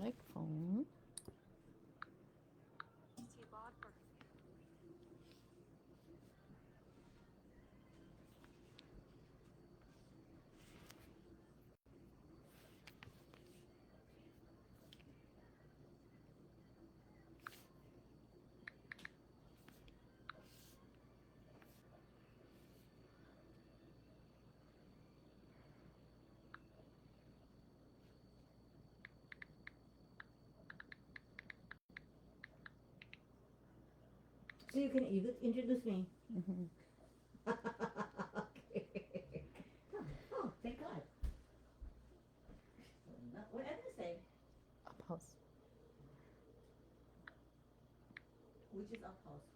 like phone. So you can introduce me. Mm-hmm. Okay. Oh, thank God. What did I say? Up house. Which is up house.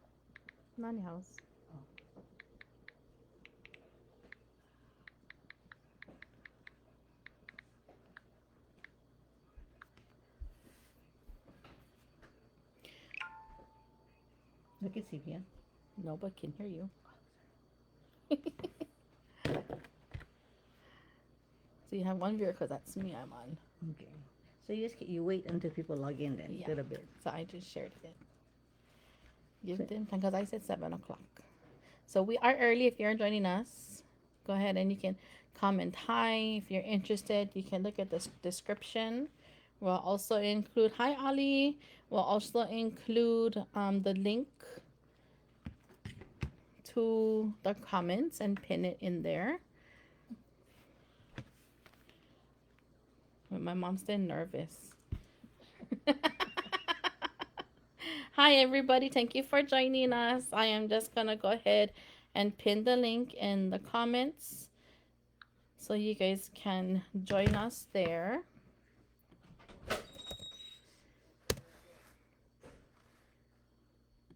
Nani house. Oh. I can see you. Nobody can hear you. So you have one viewer because that's me I'm on. Okay. So you wait until people log in then, Yeah. a little bit. So I just shared it. Give So, them time because I said 7 o'clock. So we are early if you're joining us. Go ahead and you can comment hi. If you're interested, you can look at the description. We'll also include, hi Ali. We'll also include the link to the comments and pin it in there. My mom's still nervous. Hi everybody, thank you for joining us. I am just gonna go ahead and pin the link in the comments so you guys can join us there.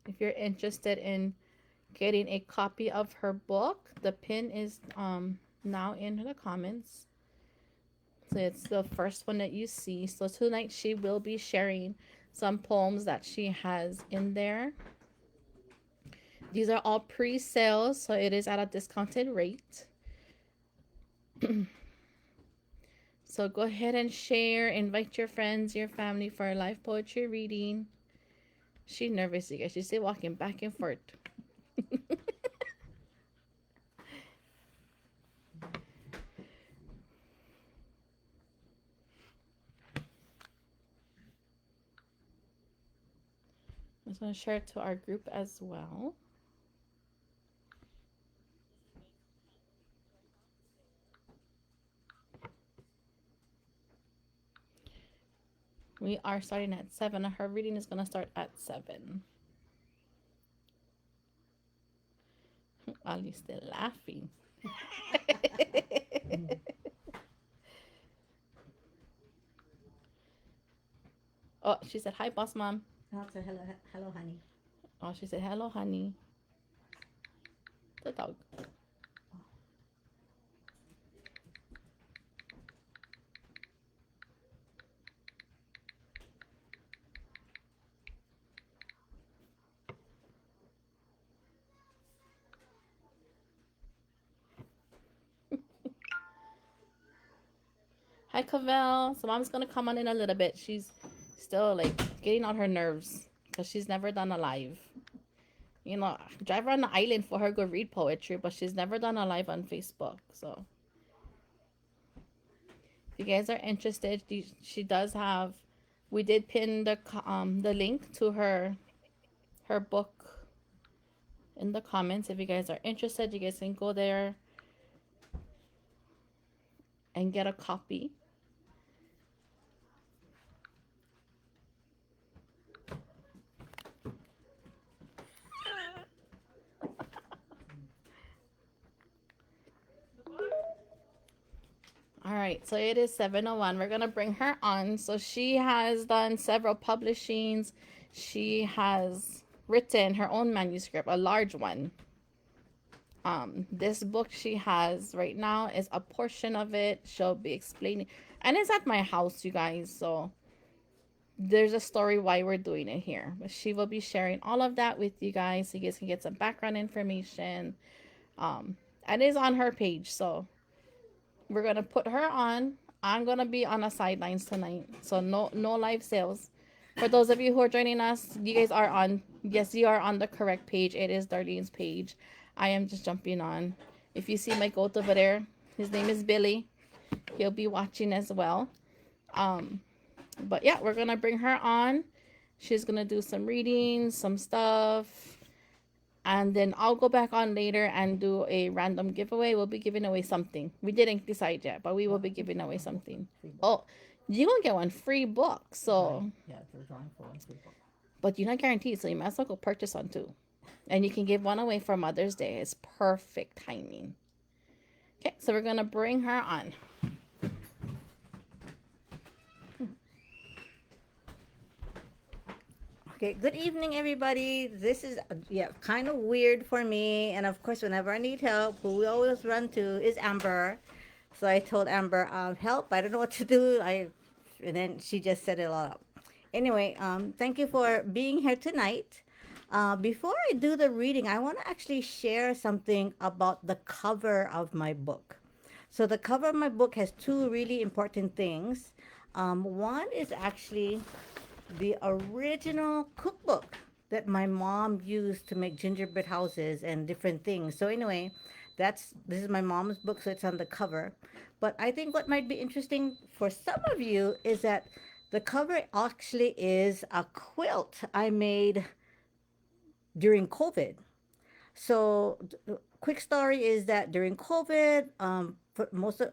If you're interested in getting a copy of her book, the pin is now in the comments. So it's the first one that you see. So tonight she will be sharing some poems that she has in there. These are all pre-sales, so it is at a discounted rate. So go ahead and share, invite your friends, your family for a live poetry reading. She's nervous, you guys. She's still walking back and forth. I'm just going to share it to our group as well. We are starting at 7. Her reading is going to start at 7. Ali's still laughing. Oh, she said, hi, boss mom. I'll say hello, hello, honey. Oh, she said, hello, honey. The dog. Hi, Cavell. So mom's going to come on in a little bit. She's still, like, getting on her nerves because she's never done a live. You know, drive around the island for her go read poetry, but she's never done a live on Facebook. So if you guys are interested, she does have. We did pin the link to her book in the comments. If you guys are interested, you guys can go there and get a copy. All right, so it is 7:01. We're gonna bring her on. So she has done several publishings. She has written her own manuscript, a large one. This book she has right now is a portion of it. She'll be explaining, and it's at my house, you guys. So there's a story why we're doing it here. But she will be sharing all of that with you guys, so you guys can get some background information. And it's on her page, so we're gonna put her on. I'm gonna be on the sidelines tonight, so no live sales. For those of you who are joining us, you guys are on. Yes, you are on the correct page. It is Darlene's page. I am just jumping on. If you see my goat over there, his name is Billy. He'll be watching as well. Um, but yeah, we're gonna bring her on. She's gonna do some reading, some stuff, and then I'll go back on later and do a random giveaway. We'll be giving away something. We didn't decide yet, but we will be giving away A book, something. free book. Oh, you're gonna get one free book. Right. So, Yeah, we're drawing for one free book. but you're not guaranteed, so you might as well go purchase one too. And you can give one away for Mother's Day. It's perfect timing. Okay, so we're gonna bring her on. Okay, good evening, everybody. This is yeah, kind of weird for me, and of course, whenever I need help, who we always run to is Amber. So I told Amber, help! I don't know what to do. And then she just set it all up. Anyway, thank you for being here tonight. Before I do the reading, I want to actually share something about the cover of my book. So the cover of my book has two really important things. One is actually the original cookbook that my mom used to make gingerbread houses and different things. So anyway, that's this is my mom's book, so it's on the cover. But I think what might be interesting for some of you is that the cover actually is a quilt I made during COVID. So, quick story is that during COVID, for most of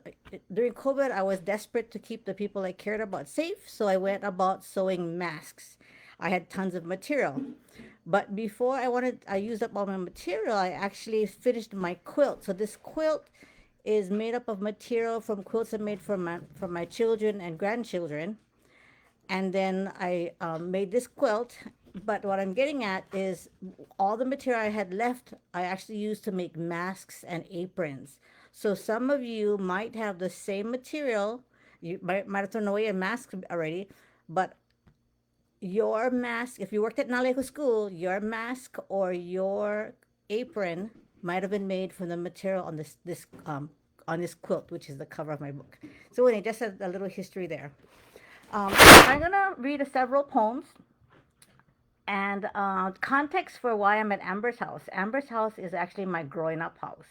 during COVID, I was desperate to keep the people I cared about safe, so I went about sewing masks. I had tons of material, but before I used up all my material. I actually finished my quilt. So this quilt is made up of material from quilts I made for my children and grandchildren, and then I made this quilt. But what I'm getting at is all the material I had left, I actually used to make masks and aprons. So some of you might have the same material. You might have thrown away your mask already, but your mask, if you worked at Nalejo School, your mask or your apron might have been made from the material on on this quilt, which is the cover of my book. So anyway, just a little history there. I'm gonna read several poems and context for why I'm at Amber's house. Amber's house is actually my growing up house.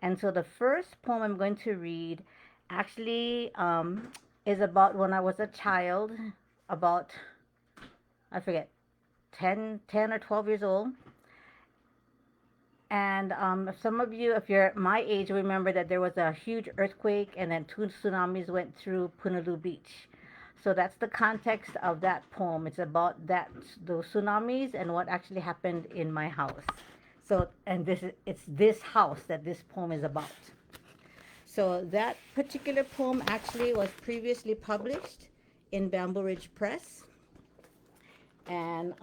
And so the first poem I'm going to read actually is about when I was a child, about, I forget, 10 or 12 years old. And some of you, if you're my age, remember that there was a huge earthquake and then two tsunamis went through Punaluu Beach. So that's the context of that poem. It's about those tsunamis and what actually happened in my house. So, and it's this house that this poem is about. So that particular poem actually was previously published in Bamboo Ridge Press, and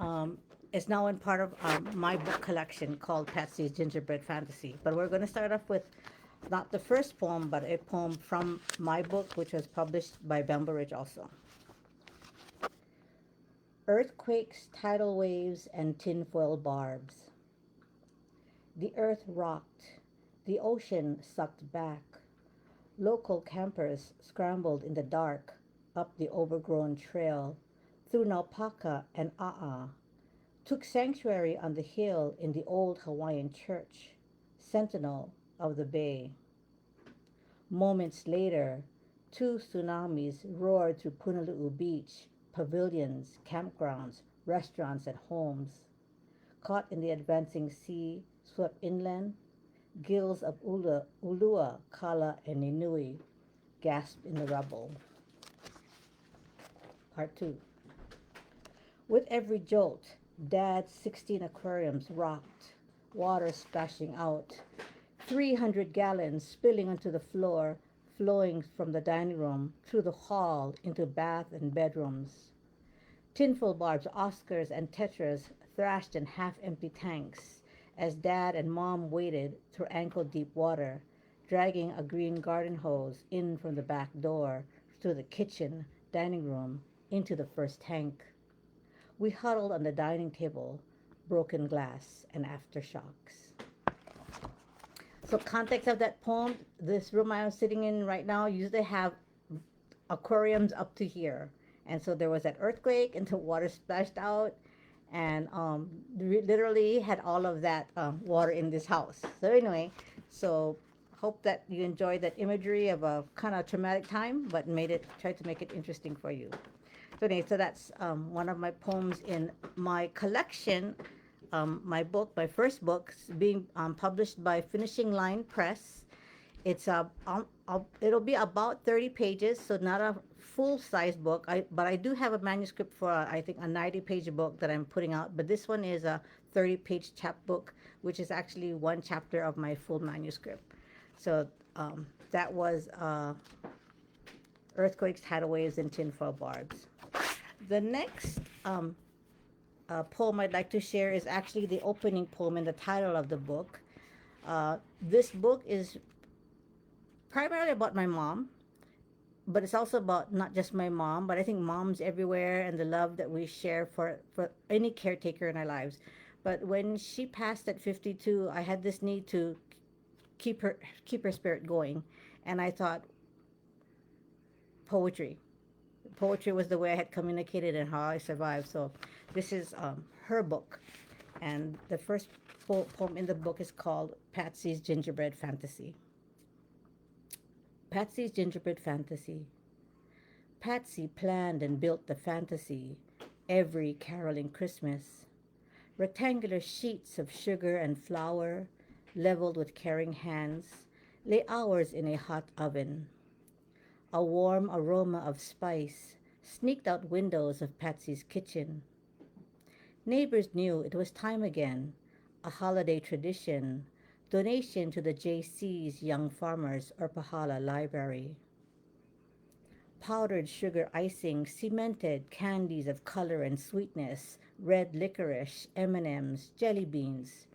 it's now in part of my book collection called Patsy's Gingerbread Fantasy. But we're going to start off with not the first poem, but a poem from my book, which was published by Bamboo Ridge also. Earthquakes, tidal waves, and tinfoil barbs. The earth rocked, the ocean sucked back. Local campers scrambled in the dark up the overgrown trail through Naupaka and A'a, took sanctuary on the hill in the old Hawaiian church, sentinel of the bay. Moments later, two tsunamis roared through Punaluu Beach, pavilions, campgrounds, restaurants, and homes. Caught in the advancing sea, swept inland, gills of Ulua, Kala, and Ninui gasped in the rubble. Part 2. With every jolt, Dad's 16 aquariums rocked, water splashing out, 300 gallons spilling onto the floor, flowing from the dining room through the hall into bath and bedrooms. Tinfoil barbs, Oscars, and Tetras thrashed in half-empty tanks as Dad and Mom waded through ankle-deep water, dragging a green garden hose in from the back door through the kitchen, dining room, into the first tank. We huddled on the dining table, broken glass and aftershocks. So context of that poem, this room I'm sitting in right now used to have aquariums up to here. And so there was that earthquake, and the water splashed out, and literally had all of that water in this house. So anyway, so hope that you enjoyed that imagery of a kind of traumatic time, but tried to make it interesting for you. So anyway, so that's one of my poems in my collection. My book, my first book, is being published by Finishing Line Press. It'll be about 30 pages, so not a full size book. But I do have a manuscript for I think a 90-page book that I'm putting out. But this one is a 30-page chapbook, which is actually one chapter of my full manuscript. So that was Earthquakes, Hataways, and Tinfoil Barbs. The next poem I'd like to share is actually the opening poem and the title of the book. This book is primarily about my mom, but it's also about not just my mom, but I think moms everywhere and the love that we share for any caretaker in our lives. But when she passed at 52, I had this need to keep her spirit going, and I thought poetry. Poetry was the way I had communicated and how I survived. So this is her book, and the first poem in the book is called Patsy's Gingerbread Fantasy. Patsy's Gingerbread Fantasy. Patsy planned and built the fantasy every caroling Christmas. Rectangular sheets of sugar and flour, leveled with caring hands, lay hours in a hot oven. A warm aroma of spice sneaked out windows of Patsy's kitchen. Neighbors knew it was time again, a holiday tradition, donation to the JC's Young Farmers or Pahala Library. Powdered sugar icing cemented candies of color and sweetness, red licorice, M&Ms, jelly beans,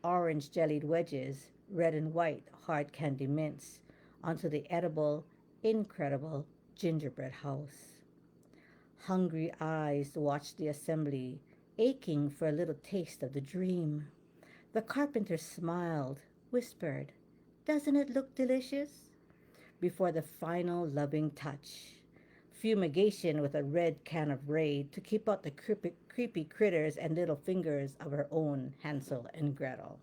orange jellied wedges, red and white hard candy mints, onto the edible, incredible gingerbread house. Hungry eyes watched the assembly, aching for a little taste of the dream. The carpenter smiled, whispered, "Doesn't it look delicious?" Before the final loving touch. Fumigation with a red can of Raid to keep out the creepy critters and little fingers of her own Hansel and Gretel.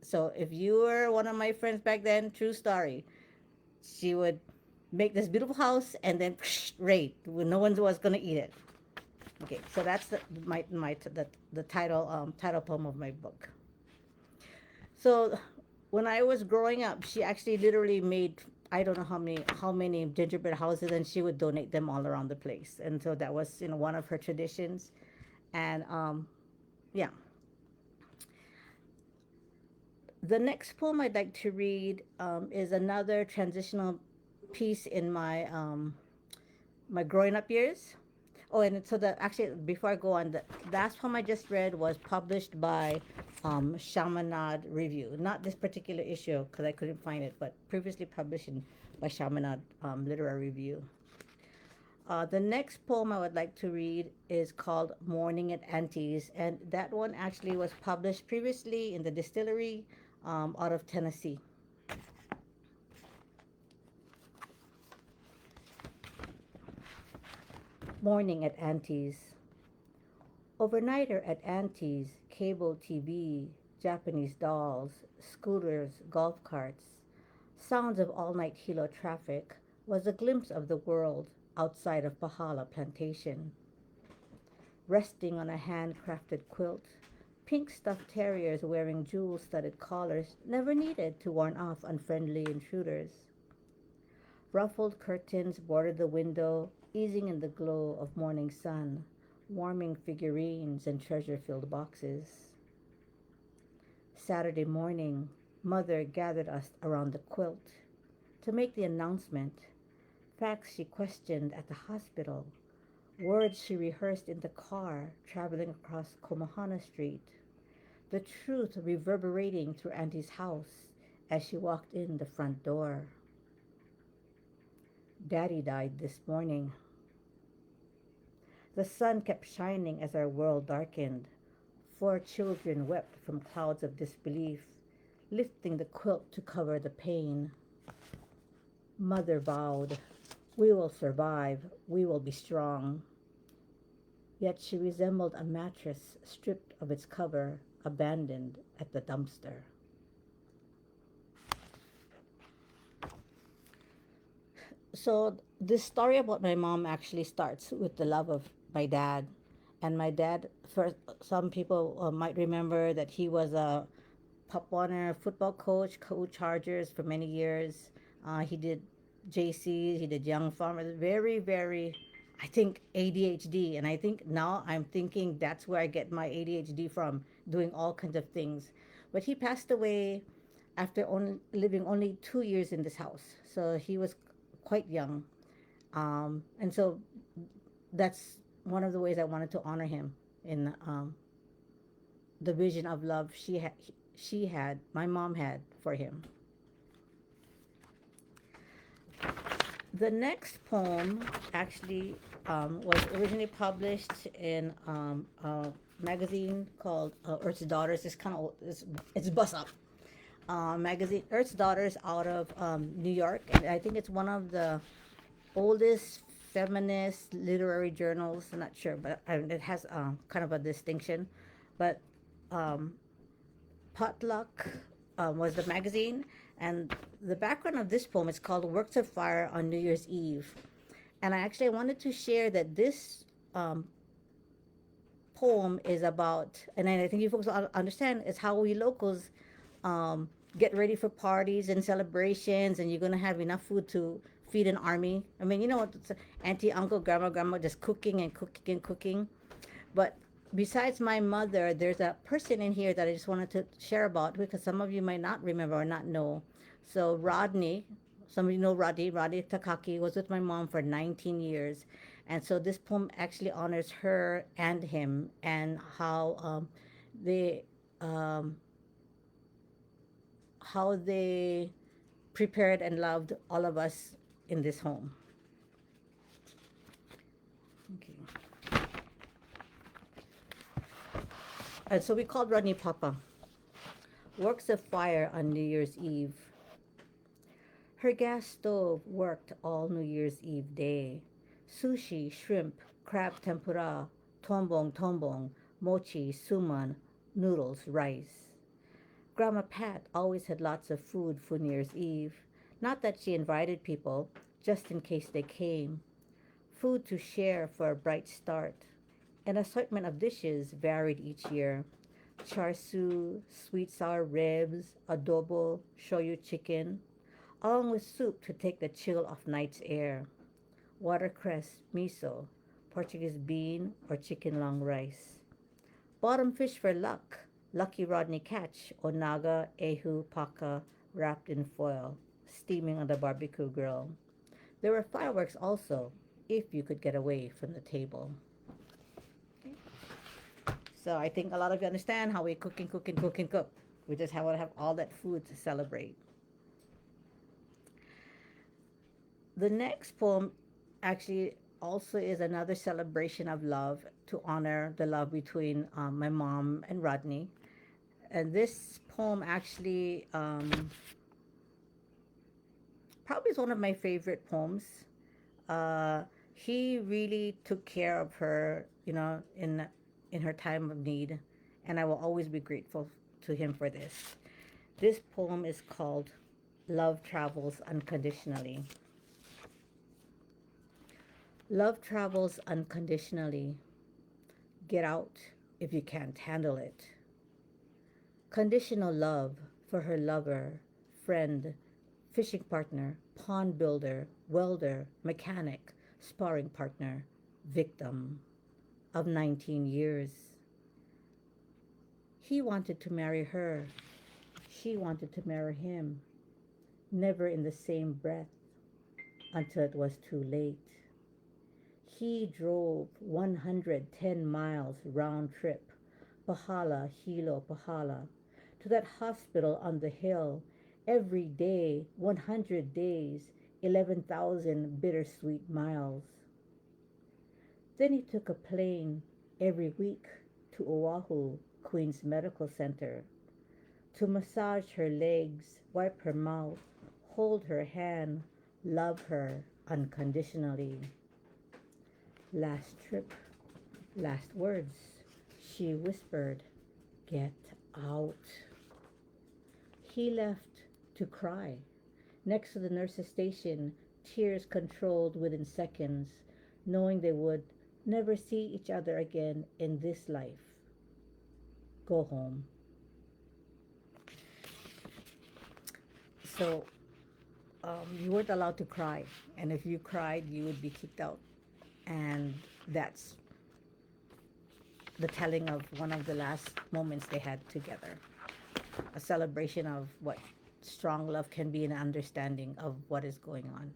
So if you were one of my friends back then, true story, she would make this beautiful house and then Raid. No one was gonna eat it. Okay, so that's the title poem of my book. So when I was growing up, she actually literally made I don't know how many gingerbread houses, and she would donate them all around the place. And so that was one of her traditions. And yeah, the next poem I'd like to read is another transitional piece in my growing up years. Oh, and so actually, before I go on, the last poem I just read was published by Chaminade Review. Not this particular issue because I couldn't find it, but previously published by Chaminade Literary Review. The next poem I would like to read is called Morning at Auntie's, and that one actually was published previously in the distillery out of Tennessee. Morning at Auntie's. Overnighter at Auntie's, cable TV, Japanese dolls, scooters, golf carts. Sounds of all-night Hilo traffic was a glimpse of the world outside of Pahala Plantation. Resting on a handcrafted quilt, pink stuffed terriers wearing jewel-studded collars never needed to warn off unfriendly intruders. Ruffled curtains bordered the window, easing in the glow of morning sun, warming figurines and treasure-filled boxes. Saturday morning, Mother gathered us around the quilt to make the announcement. Facts she questioned at the hospital, words she rehearsed in the car traveling across Komohana Street, the truth reverberating through Auntie's house as she walked in the front door. Daddy died this morning. The sun kept shining as our world darkened. 4 children wept from clouds of disbelief, lifting the quilt to cover the pain. Mother vowed, We will survive. We will be strong. Yet she resembled a mattress stripped of its cover, abandoned at the dumpster. So, this story about my mom actually starts with the love of my dad. And my dad, for some people might remember that he was a Pop Warner football coach, coach Chargers for many years. He did JCs, he did Young Farmers. Very, very, I think ADHD. And I think now I'm thinking that's where I get my ADHD from, doing all kinds of things. But he passed away after only living only 2 years in this house. So he was quite young. And so that's one of the ways I wanted to honor him in the vision of love she had, my mom had for him. The next poem actually was originally published in a magazine called Earth's Daughters. It's kind of it's bust up magazine. Earth's Daughters out of New York, and I think it's one of the oldest feminist literary journals. I'm not sure, but it has kind of a distinction. But um, Potluck was the magazine, and the background of this poem is called Works of Fire on New Year's Eve. And I actually wanted to share that this poem is about, and I think you folks understand, is how we locals um, get ready for parties and celebrations, and you're going to have enough food to feed an army. I mean, you know what? Auntie, uncle, grandma just cooking and cooking and cooking. But besides my mother, there's a person in here that I just wanted to share about because some of you might not remember or not know. So Rodney, some of you know Rodney. Rodney Takaki was with my mom for 19 years, and so this poem actually honors her and him and they um, how they prepared and loved all of us in this home. Okay. And so we called Rodney Papa. Works of fire on New Year's Eve. Her gas stove worked all New Year's Eve day. Sushi, shrimp, crab tempura, tombong tombong, mochi, suman, noodles, rice. Grandma Pat always had lots of food for New Year's Eve. Not that she invited people, just in case they came. Food to share for a bright start. An assortment of dishes varied each year. Char siu, sweet sour ribs, adobo, shoyu chicken, along with soup to take the chill off night's air. Watercress, miso, Portuguese bean, or chicken long rice. Bottom fish for luck, lucky Rodney catch, onaga, ehu, paka, wrapped in foil, steaming on the barbecue grill. There were fireworks also, if you could get away from the table. So I think a lot of you understand how we cook and cook and cook and cook. We just have to have all that food to celebrate. The next poem actually also is another celebration of love to honor the love between my mom and Rodney. And this poem actually probably is one of my favorite poems. Uh, he really took care of her, you know, in her time of need, and I will always be grateful to him for this. This poem is called "Love Travels Unconditionally." Love travels unconditionally. Get out if you can't handle it. Conditional love for her lover, friend, fishing partner, pond builder, welder, mechanic, sparring partner, victim of 19 years. He wanted to marry her. She wanted to marry him. Never in the same breath until it was too late. He drove 110 miles round trip, Pahala, Hilo, Pahala, to that hospital on the hill every day, 100 days, 11,000 bittersweet miles. Then he took a plane every week to Oahu, Queen's Medical Center, to massage her legs, wipe her mouth, hold her hand, Love her unconditionally. Last trip, last words. She whispered, "Get out." He left to cry. Next to the nurse's station, tears controlled within seconds, knowing they would never see each other again in this life. Go home. So you weren't allowed to cry. And if you cried, you would be kicked out. And that's the telling of one of the last moments they had together. A celebration of what strong love can be, an understanding of what is going on.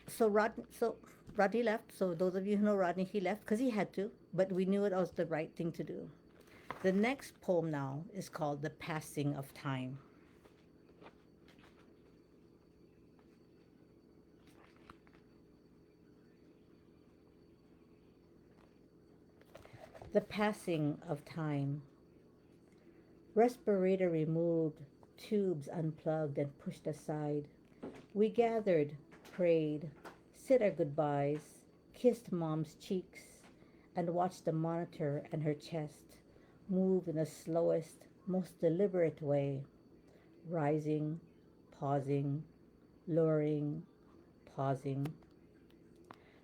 So Rodney left. So those of you who know Rodney, he left because he had to, but we knew it was the right thing to do. The next poem now is called The Passing of Time. The Passing of Time. Respirator removed, tubes unplugged and pushed aside. We gathered, prayed, said our goodbyes, kissed Mom's cheeks, and watched the monitor and her chest move in the slowest, most deliberate way, rising, pausing, lowering, pausing.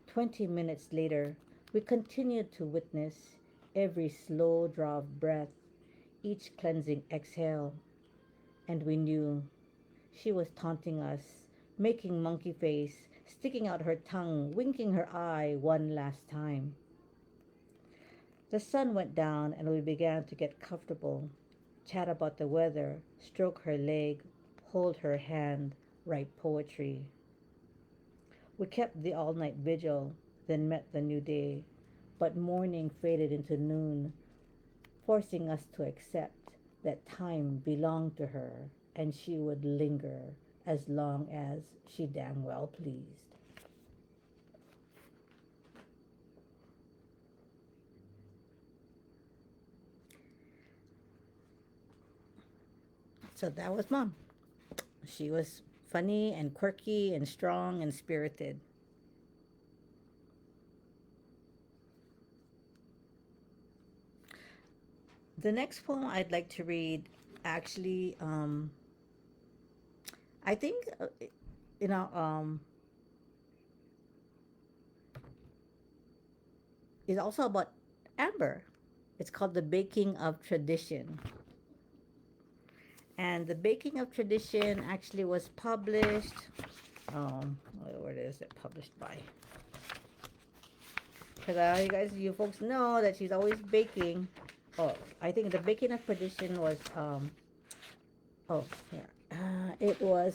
20 minutes later, we continued to witness every slow draw of breath, each cleansing exhale, and we knew she was taunting us, making monkey face, sticking out her tongue, winking her eye one last time. The sun went down and we began to get comfortable, chat about the weather, stroke her leg, hold her hand, write poetry. We kept the all night vigil, then met the new day, but morning faded into noon, forcing us to accept that time belonged to her and she would linger as long as she damn well pleased. So that was Mom. She was funny and quirky and strong and spirited. The next poem I'd like to read actually, I think, you know, is also about Amber. It's called The Baking of Tradition. And The Baking of Tradition actually was published. Where is it published by? Because you guys, you folks know that she's always baking. Oh, I think The Baking of Tradition was, oh, here.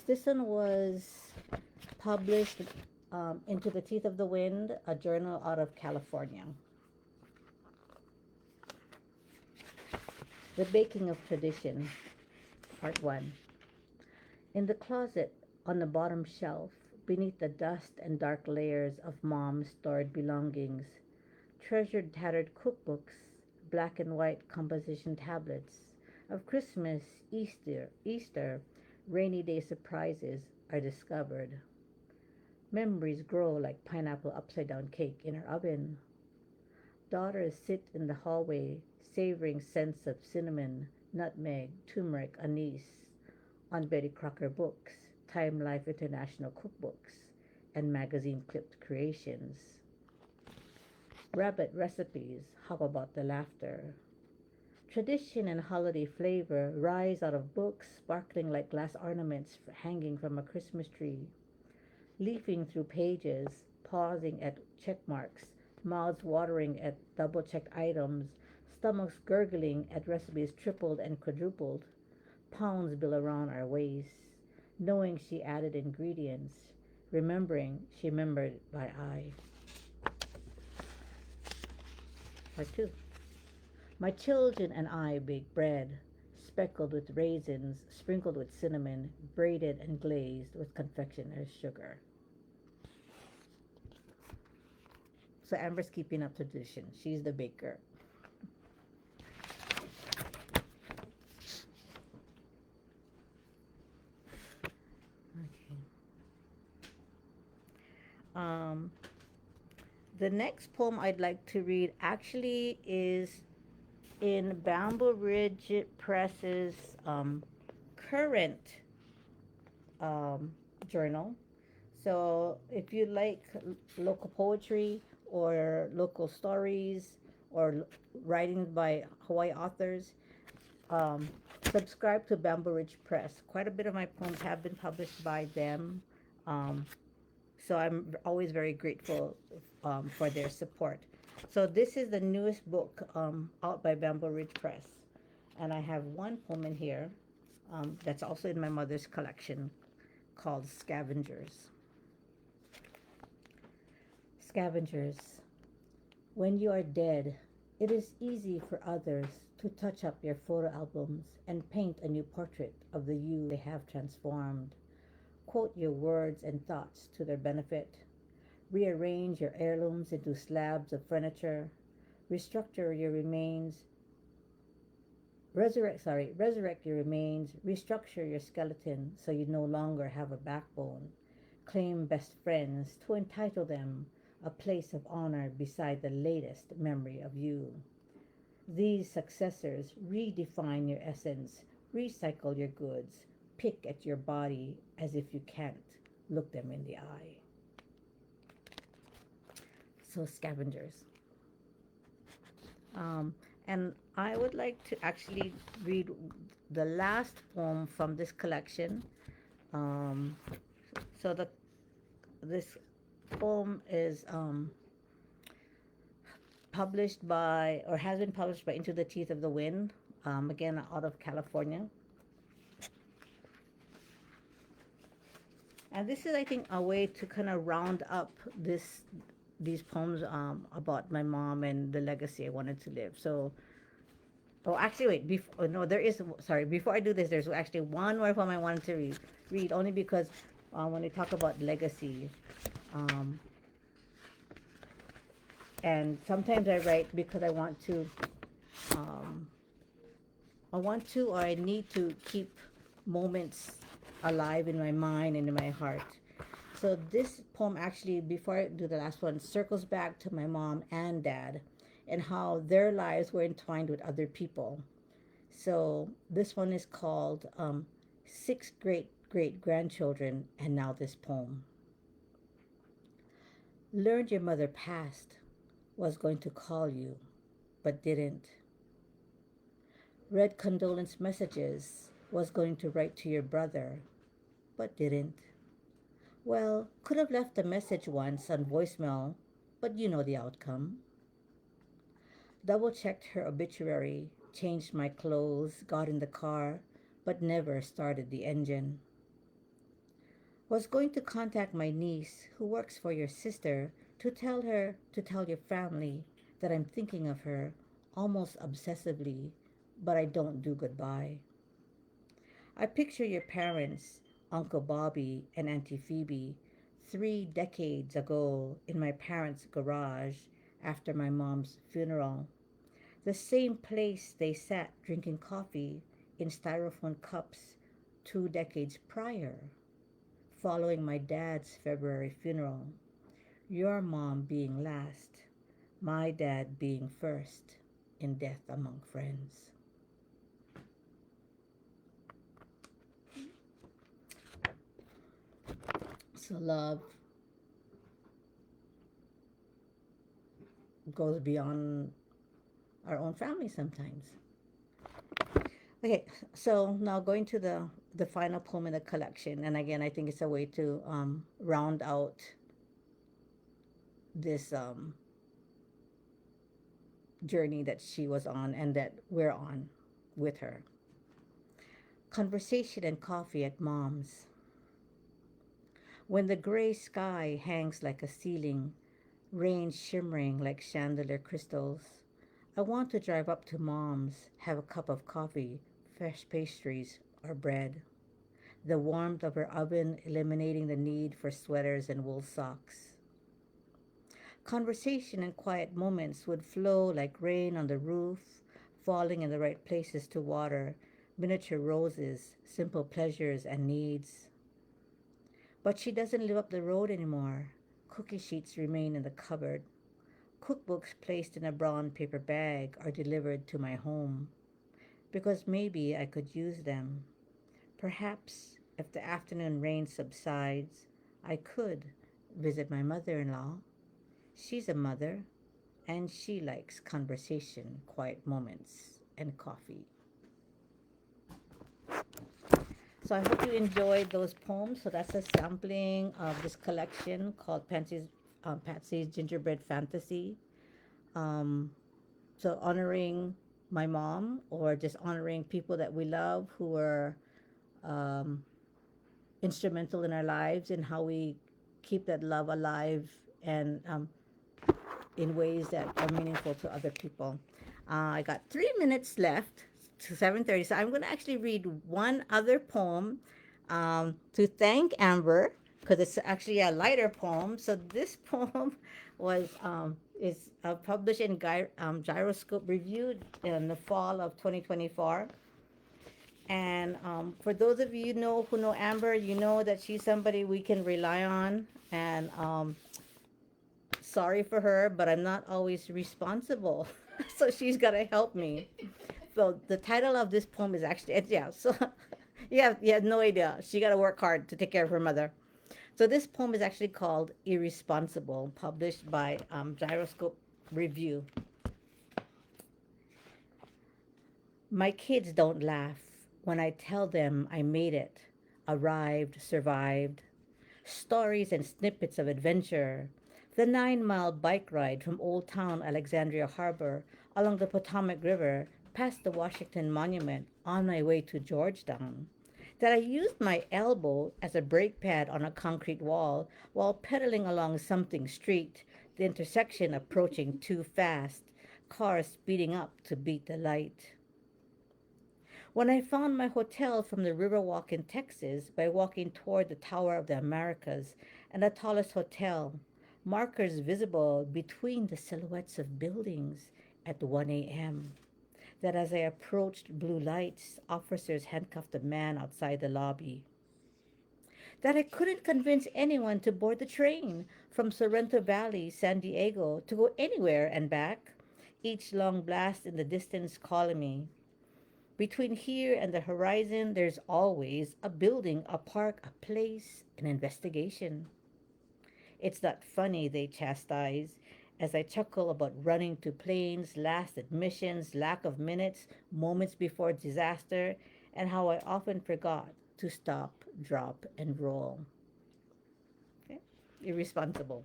This one was published Into the Teeth of the Wind, a journal out of California. The Baking of Tradition, Part 1. In the closet, on the bottom shelf, beneath the dust and dark layers of Mom's stored belongings, treasured tattered cookbooks, black and white composition tablets of Christmas, Easter, rainy day surprises are discovered. Memories grow like pineapple upside down cake in her oven. Daughters sit in the hallway, savoring scents of cinnamon, nutmeg, turmeric, anise, on Betty Crocker books, Time Life International cookbooks, and magazine clipped creations. Rabbit recipes hop about the laughter. Tradition and holiday flavor rise out of books sparkling like glass ornaments hanging from a Christmas tree. Leafing through pages, pausing at check marks, mouths watering at double checked items, stomachs gurgling at recipes tripled and quadrupled, pounds bill around our waists, knowing she added ingredients, remembering she remembered by eye. Part 2. My children and I bake bread, speckled with raisins, sprinkled with cinnamon, braided and glazed with confectioner's sugar. So Amber's keeping up tradition. She's the baker. Um, the next poem I'd like to read actually is in Bamboo Ridge Press's current um, journal. So if you like local poetry or local stories or writing by Hawaii authors, um, subscribe to Bamboo Ridge Press. Quite a bit of my poems have been published by them. Um, so I'm always very grateful for their support. So this is the newest book out by Bamboo Ridge Press, and I have one poem in here that's also in my mother's collection called Scavengers. Scavengers, when you are dead, it is easy for others to touch up your photo albums and paint a new portrait of the you they have transformed. Quote your words and thoughts to their benefit. Rearrange your heirlooms into slabs of furniture. Restructure your remains. Resurrect your remains. Restructure your skeleton so you no longer have a backbone. Claim best friends to entitle them a place of honor beside the latest memory of you. These successors redefine your essence, recycle your goods, pick at your body as if you can't look them in the eye. So, scavengers. Um, and I would like to actually read the last poem from this collection. Um, so this poem is published by, or has been published by Into the Teeth of the Wind, again out of California. And this is, I think, a way to kind of round up these poems about my mom and the legacy I wanted to live. So, oh, actually, wait. Before, no, there is. Sorry, before I do this, there's actually one more poem I wanted to read only because when we talk about legacy, um, and sometimes I write because um, or I need to keep moments alive in my mind and in my heart. So this poem actually, before I do the last one, circles back to my mom and dad and how their lives were entwined with other people. So this one is called Six Great Grandchildren and Now This Poem. Learned your mother passed, was going to call you, but didn't. Read condolence messages, was going to write to your brother, but didn't. Well, could have left a message once on voicemail, but you know the outcome. Double checked her obituary, changed my clothes, got in the car, but never started the engine. Was going to contact my niece, who works for your sister, to tell your family that I'm thinking of her almost obsessively, but I don't do goodbye. I picture your parents, Uncle Bobby and Auntie Phoebe, 3 decades ago in my parents' garage after my mom's funeral. The same place they sat drinking coffee in styrofoam cups 2 decades prior, following my dad's February funeral. Your mom being last, my dad being first in death among friends. So love goes beyond our own family sometimes. Okay, so now going to the final poem in the collection, and again, I think it's a way to round out this journey that she was on and that we're on with her. Conversation and coffee at mom's. When the gray sky hangs like a ceiling, rain shimmering like chandelier crystals, I want to drive up to mom's, have a cup of coffee, fresh pastries, or bread. The warmth of her oven eliminating the need for sweaters and wool socks. Conversation and quiet moments would flow like rain on the roof, falling in the right places to water miniature roses, simple pleasures and needs. But she doesn't live up the road anymore. Cookie sheets remain in the cupboard. Cookbooks placed in a brown paper bag are delivered to my home because maybe I could use them. Perhaps if the afternoon rain subsides, I could visit my mother in law. She's a mother and she likes conversation, quiet moments, and coffee. So I hope you enjoyed those poems. So that's a sampling of this collection called Patsy's Gingerbread Fantasy. Um, so honoring my mom or just honoring people that we love who were um, instrumental in our lives and how we keep that love alive and in ways that are meaningful to other people. I got 3 minutes left to 7:30, so I'm going to actually read one other poem to thank Amber because it's actually a lighter poem. So this poem was is published in Gyroscope Review in the fall of 2024. And for those of you know who know Amber, you know that she's somebody we can rely on. And sorry for her, but I'm not always responsible. So she's got to help me. So the title of this poem is actually, yeah, so you have no idea. She got to work hard to take care of her mother. So this poem is actually called Irresponsible, published by Gyroscope Review. My kids don't laugh when I tell them I made it, arrived, survived. Stories and snippets of adventure. The 9 mile bike ride from Old Town Alexandria Harbor along the Potomac River past the Washington Monument on my way to Georgetown. That I used my elbow as a brake pad on a concrete wall while pedaling along something street, the intersection approaching too fast, cars speeding up to beat the light. When I found my hotel from the Riverwalk in Texas by walking toward the Tower of the Americas and the tallest hotel, markers visible between the silhouettes of buildings at 1 a.m. That as I approached blue lights, officers handcuffed a man outside the lobby. That I couldn't convince anyone to board the train from Sorrento Valley, San Diego, to go anywhere and back, each long blast in the distance calling me. Between here and the horizon, there's always a building, a park, a place, an investigation. It's not funny, they chastise, as I chuckle about running to planes, last admissions, lack of minutes, moments before disaster, and how I often forgot to stop, drop, and roll. Okay? Irresponsible.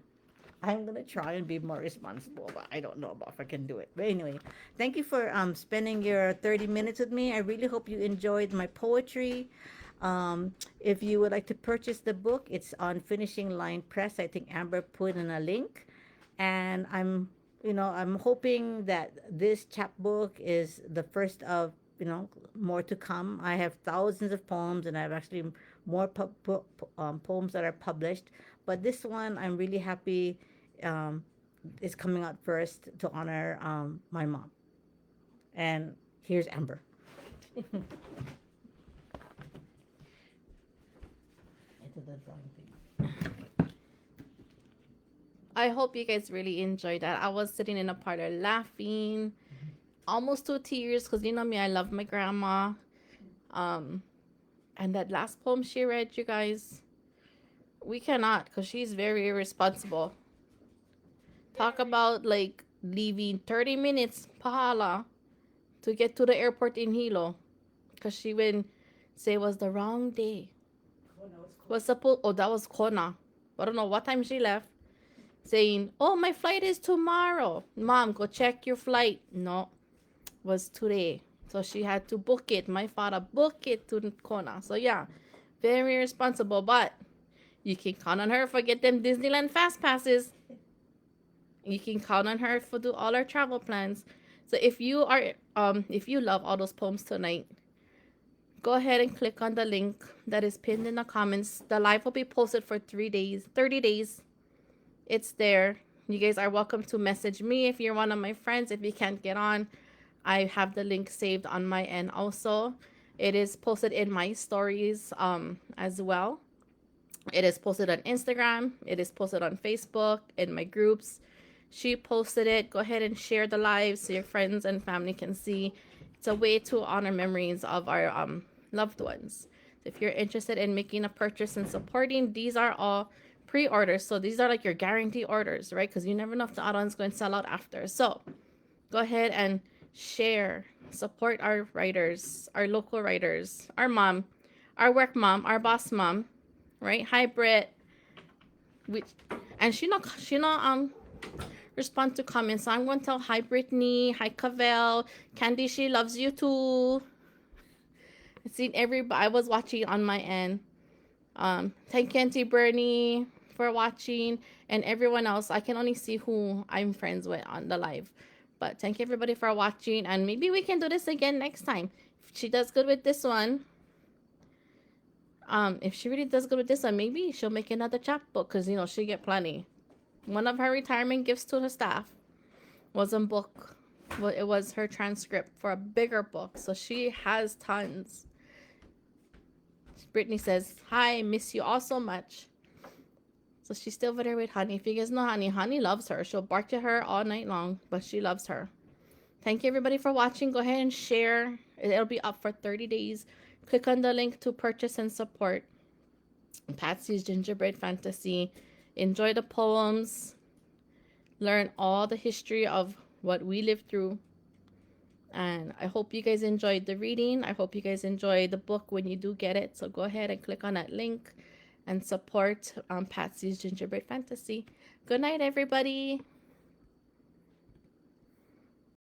I'm gonna try and be more responsible, but I don't know about if I can do it. But anyway, thank you for spending your 30 minutes with me. I really hope you enjoyed my poetry. If you would like to purchase the book, it's on Finishing Line Press. I think Amber put in a link, and I'm hoping that this chapbook is the first of more to come. I have thousands of poems, and I have actually more poems that are published. But this one, I'm really happy um, is coming out first to honor my mom. And here's Amber. Into the drawing thing. I hope you guys really enjoyed that. I was sitting in a parlor laughing, almost to tears, because you know me, I love my grandma. Um, and that last poem she read, you guys, we cannot, because she's very irresponsible. Talk about like leaving 30 minutes, pahala, to get to the airport in Hilo, because she went say it was the wrong day. Was supposed, oh, that was Kona. I don't know what time she left. Saying, oh, my flight is tomorrow. Mom, go check your flight. No, was today. So she had to book it. My father booked it to Kona. So yeah, very responsible. But you can count on her for get them Disneyland fast passes. You can count on her for do all our travel plans. So if you love all those poems tonight, go ahead and click on the link that is pinned in the comments. The live will be posted for 3 days, 30 days. It's there. You guys are welcome to message me if you're one of my friends. If you can't get on, I have the link saved on my end also. It is posted in my stories as well. It is posted on Instagram. It is posted on Facebook in my groups. She posted it. Go ahead and share the live so your friends and family can see. It's a way to honor memories of our loved ones. If you're interested in making a purchase and supporting, these are all pre-orders. So these are like your guarantee orders, right? Because you never know if the other one's going to sell out after. So go ahead and share, support our writers, our local writers, our mom, our work mom, our boss mom, right? Hi, Britt. We, and she not respond to comments. So I'm going to tell hi, Brittany, hi, Cavell, Candy. She loves you too. I've seen everybody. I was watching on my end. Thank you, Auntie Bernie, for watching, and everyone else. I can only see who I'm friends with on the live. But thank you everybody for watching, and maybe we can do this again next time. If she does good with this one, if she really does good with this one, maybe she'll make another chapbook because she'll get plenty. One of her retirement gifts to her staff was a book. Well, it was her transcript for a bigger book, so she has tons. Brittany says, "Hi, miss you all so much." So she's still over there with Honey. If you guys know Honey, Honey loves her. She'll bark at her all night long, but she loves her. Thank you everybody for watching. Go ahead and share. It'll be up for 30 days. Click on the link to purchase and support Patsy's Gingerbread Fantasy. Enjoy the poems. Learn all the history of what we lived through. And I hope you guys enjoyed the reading. I hope you guys enjoy the book when you do get it. So go ahead and click on that link and support Patsy's Gingerbread Fantasy. Good night, everybody.